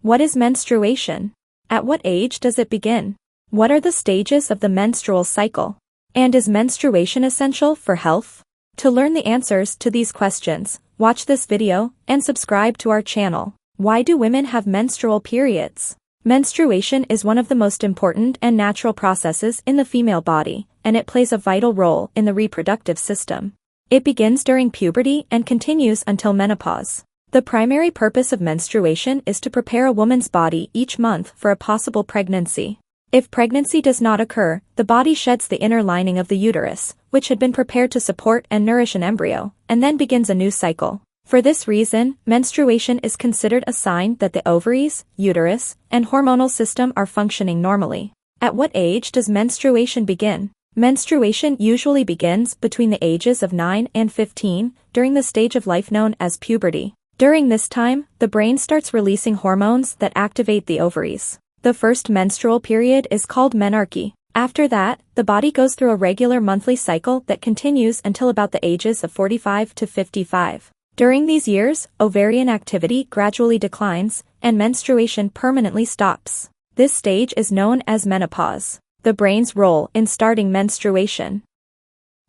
What is menstruation? At what age does it begin? What are the stages of the menstrual cycle? And is menstruation essential for health? To learn the answers to these questions, watch this video and subscribe to our channel. Why do women have menstrual periods? Menstruation is one of the most important and natural processes in the female body, and it plays a vital role in the reproductive system. It begins during puberty and continues until menopause. The primary purpose of menstruation is to prepare a woman's body each month for a possible pregnancy. If pregnancy does not occur, the body sheds the inner lining of the uterus, which had been prepared to support and nourish an embryo, and then begins a new cycle. For this reason, menstruation is considered a sign that the ovaries, uterus, and hormonal system are functioning normally. At what age does menstruation begin? Menstruation usually begins between the ages of 9 and 15, during the stage of life known as puberty. During this time, the brain starts releasing hormones that activate the ovaries. The first menstrual period is called menarche. After that, the body goes through a regular monthly cycle that continues until about the ages of 45 to 55. During these years, ovarian activity gradually declines, and menstruation permanently stops. This stage is known as menopause. The brain's role in starting menstruation.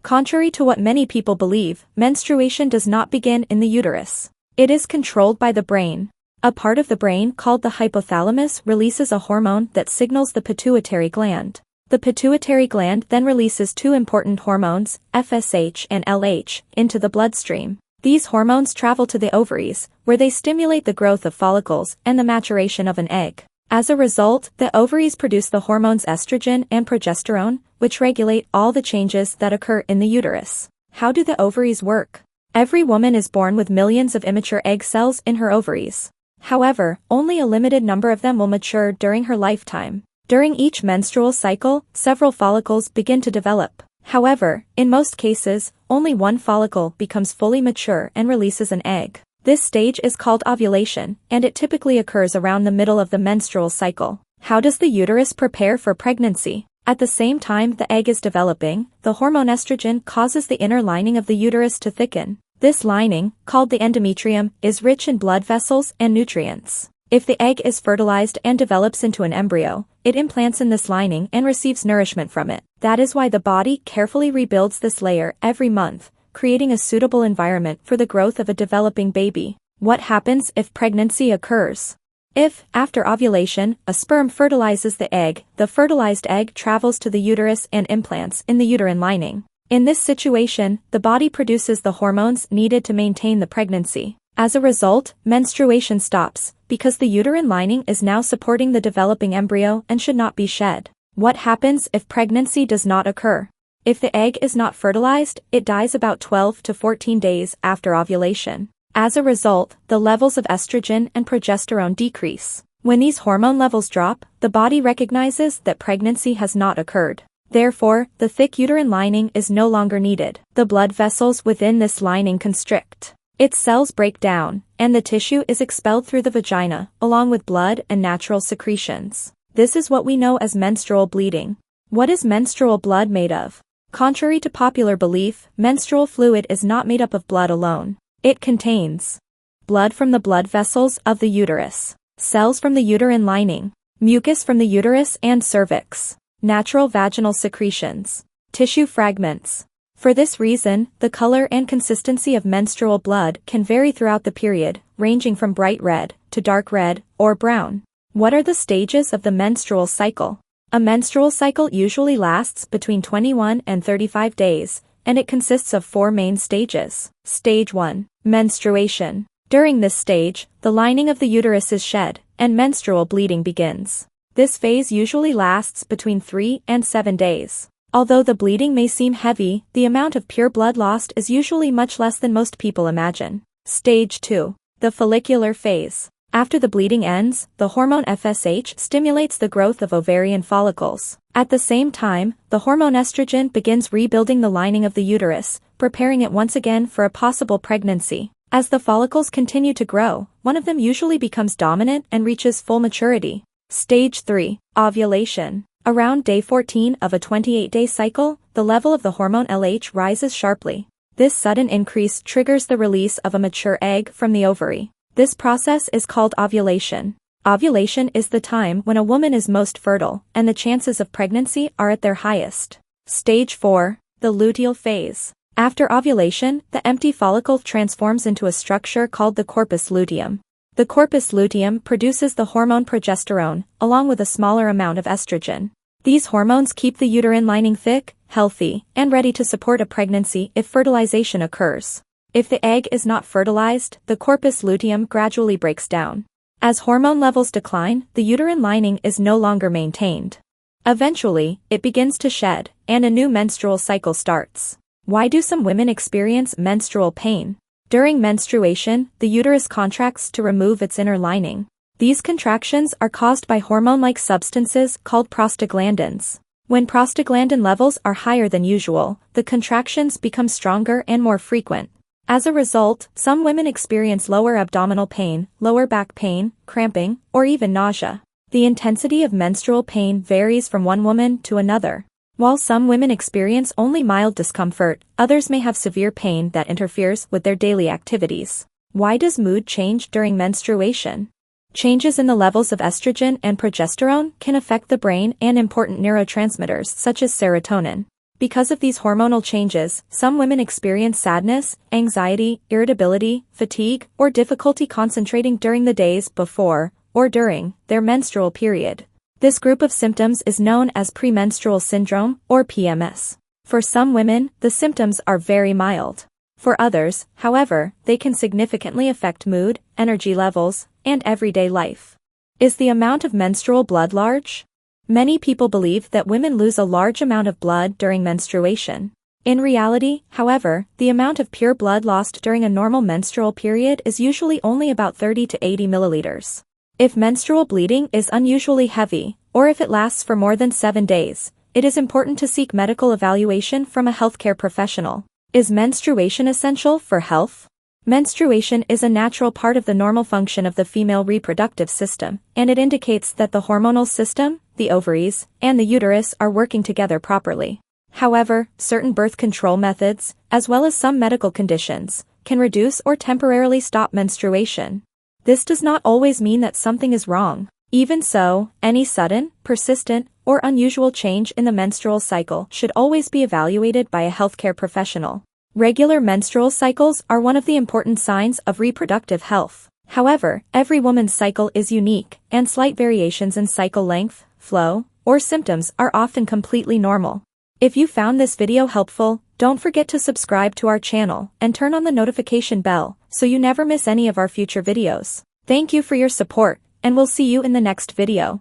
Contrary to what many people believe, menstruation does not begin in the uterus. It is controlled by the brain. A part of the brain called the hypothalamus releases a hormone that signals the pituitary gland. The pituitary gland then releases two important hormones, FSH and LH, into the bloodstream. These hormones travel to the ovaries, where they stimulate the growth of follicles and the maturation of an egg. As a result, the ovaries produce the hormones estrogen and progesterone, which regulate all the changes that occur in the uterus. How do the ovaries work? Every woman is born with millions of immature egg cells in her ovaries. However, only a limited number of them will mature during her lifetime. During each menstrual cycle, several follicles begin to develop. However, in most cases, only one follicle becomes fully mature and releases an egg. This stage is called ovulation, and it typically occurs around the middle of the menstrual cycle. How does the uterus prepare for pregnancy? At the same time the egg is developing, the hormone estrogen causes the inner lining of the uterus to thicken. This lining, called the endometrium, is rich in blood vessels and nutrients. If the egg is fertilized and develops into an embryo, it implants in this lining and receives nourishment from it. That is why the body carefully rebuilds this layer every month, creating a suitable environment for the growth of a developing baby. What happens if pregnancy occurs? If, after ovulation, a sperm fertilizes the egg, the fertilized egg travels to the uterus and implants in the uterine lining. In this situation, the body produces the hormones needed to maintain the pregnancy. As a result, menstruation stops, because the uterine lining is now supporting the developing embryo and should not be shed. What happens if pregnancy does not occur? If the egg is not fertilized, it dies about 12 to 14 days after ovulation. As a result, the levels of estrogen and progesterone decrease. When these hormone levels drop, the body recognizes that pregnancy has not occurred. Therefore, the thick uterine lining is no longer needed. The blood vessels within this lining constrict. Its cells break down, and the tissue is expelled through the vagina, along with blood and natural secretions. This is what we know as menstrual bleeding. What is menstrual blood made of? Contrary to popular belief, menstrual fluid is not made up of blood alone. It contains blood from the blood vessels of the uterus, cells from the uterine lining, mucus from the uterus and cervix, natural vaginal secretions, tissue fragments. For this reason, the color and consistency of menstrual blood can vary throughout the period, ranging from bright red to dark red or brown. What are the stages of the menstrual cycle? A menstrual cycle usually lasts between 21 and 35 days, and it consists of 4 main stages. Stage 1. Menstruation. During this stage, the lining of the uterus is shed, and menstrual bleeding begins. This phase usually lasts between 3 and 7 days. Although the bleeding may seem heavy, the amount of pure blood lost is usually much less than most people imagine. Stage 2. The follicular phase. After the bleeding ends, the hormone FSH stimulates the growth of ovarian follicles. At the same time, the hormone estrogen begins rebuilding the lining of the uterus, preparing it once again for a possible pregnancy. As the follicles continue to grow, one of them usually becomes dominant and reaches full maturity. Stage 3. Ovulation. Around day 14 of a 28-day cycle, the level of the hormone LH rises sharply. This sudden increase triggers the release of a mature egg from the ovary. This process is called ovulation. Ovulation is the time when a woman is most fertile and the chances of pregnancy are at their highest. Stage 4. The luteal phase. After ovulation, the empty follicle transforms into a structure called the corpus luteum. The corpus luteum produces the hormone progesterone, along with a smaller amount of estrogen. These hormones keep the uterine lining thick, healthy, and ready to support a pregnancy if fertilization occurs. If the egg is not fertilized, the corpus luteum gradually breaks down. As hormone levels decline, the uterine lining is no longer maintained. Eventually, it begins to shed, and a new menstrual cycle starts. Why do some women experience menstrual pain? During menstruation, the uterus contracts to remove its inner lining. These contractions are caused by hormone-like substances called prostaglandins. When prostaglandin levels are higher than usual, the contractions become stronger and more frequent. As a result, some women experience lower abdominal pain, lower back pain, cramping, or even nausea. The intensity of menstrual pain varies from one woman to another. While some women experience only mild discomfort, others may have severe pain that interferes with their daily activities. Why does mood change during menstruation? Changes in the levels of estrogen and progesterone can affect the brain and important neurotransmitters such as serotonin. Because of these hormonal changes, some women experience sadness, anxiety, irritability, fatigue, or difficulty concentrating during the days before or during their menstrual period. This group of symptoms is known as premenstrual syndrome or PMS. For some women, the symptoms are very mild. For others, however, they can significantly affect mood, energy levels, and everyday life. Is the amount of menstrual blood large? Many people believe that women lose a large amount of blood during menstruation. In reality, however, the amount of pure blood lost during a normal menstrual period is usually only about 30 to 80 milliliters. If menstrual bleeding is unusually heavy, or if it lasts for more than 7 days, it is important to seek medical evaluation from a healthcare professional. Is menstruation essential for health? Menstruation is a natural part of the normal function of the female reproductive system, and it indicates that the hormonal system, the ovaries, and the uterus are working together properly. However, certain birth control methods, as well as some medical conditions, can reduce or temporarily stop menstruation. This does not always mean that something is wrong. Even so, any sudden, persistent, or unusual change in the menstrual cycle should always be evaluated by a healthcare professional. Regular menstrual cycles are one of the important signs of reproductive health. However, every woman's cycle is unique, and slight variations in cycle length, flow, or symptoms are often completely normal. If you found this video helpful, don't forget to subscribe to our channel and turn on the notification bell so you never miss any of our future videos. Thank you for your support, and we'll see you in the next video.